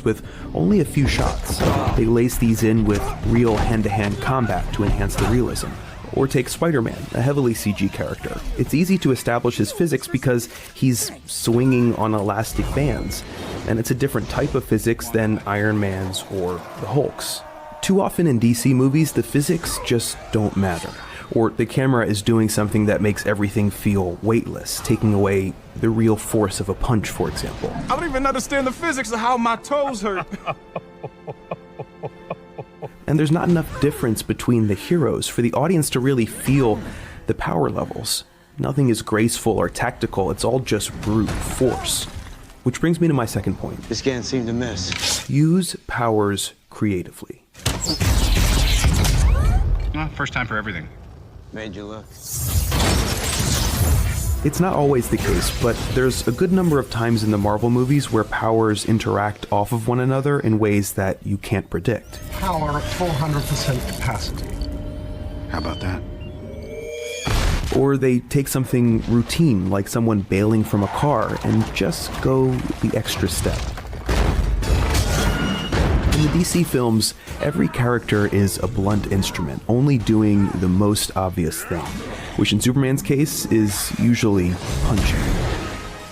with only a few shots. They lace these in with real hand-to-hand combat to enhance the realism. Or take Spider-Man, a heavily CG character. It's easy to establish his physics because he's swinging on elastic bands, and it's a different type of physics than Iron Man's or the Hulk's. Too often in DC movies, the physics just don't matter, or the camera is doing something that makes everything feel weightless, taking away the real force of a punch, for example. I don't even understand the physics of how my toes hurt. And there's not enough difference between the heroes for the audience to really feel the power levels. Nothing is graceful or tactical, it's all just brute force. Which brings me to my second point. This can't seem to miss. Use powers creatively. Well, first time for everything. Made you look. It's not always the case, but there's a good number of times in the Marvel movies where powers interact off of one another in ways that you can't predict. Power at 400% capacity. How about that? Or they take something routine, like someone bailing from a car, and just go the extra step. In the DC films, every character is a blunt instrument, only doing the most obvious thing, which in Superman's case is usually punching.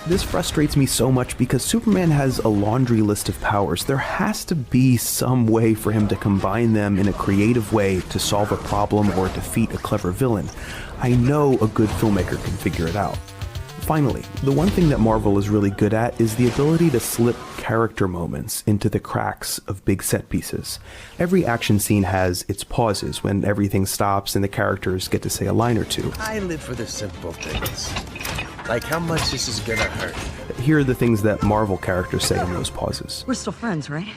This frustrates me so much because Superman has a laundry list of powers. There has to be some way for him to combine them in a creative way to solve a problem or defeat a clever villain. I know a good filmmaker can figure it out. Finally, the one thing that Marvel is really good at is the ability to slip character moments into the cracks of big set pieces. Every action scene has its pauses when everything stops and the characters get to say a line or two. I live for the simple things. Like how much this is gonna hurt. Here are the things that Marvel characters say in those pauses. We're still friends, right?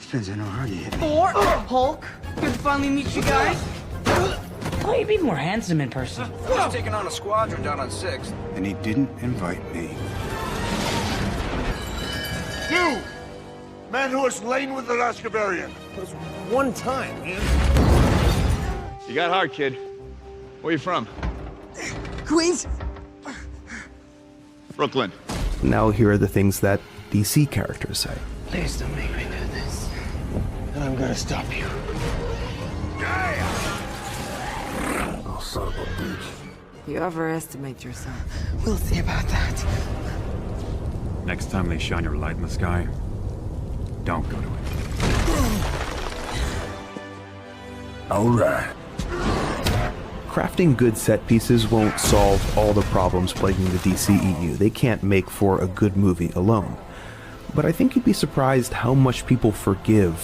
Depends on how hard you hit me. Or Hulk. Good to finally meet you guys. Oh, you'd be more handsome in person. He's taking on a squadron down on 6th. And he didn't invite me. You! Man who was lain with the last Bavarian. It was one time, man. You got hard, kid. Where you from? Queens. Brooklyn. Now here are the things that DC characters say. Please don't make me do this. And I'm gonna stop you. Oh, son of a bitch. You overestimate yourself. We'll see about that. Next time they shine your light in the sky, don't go to it. All right. Crafting good set pieces won't solve all the problems plaguing the DCEU. They can't make for a good movie alone. But I think you'd be surprised how much people forgive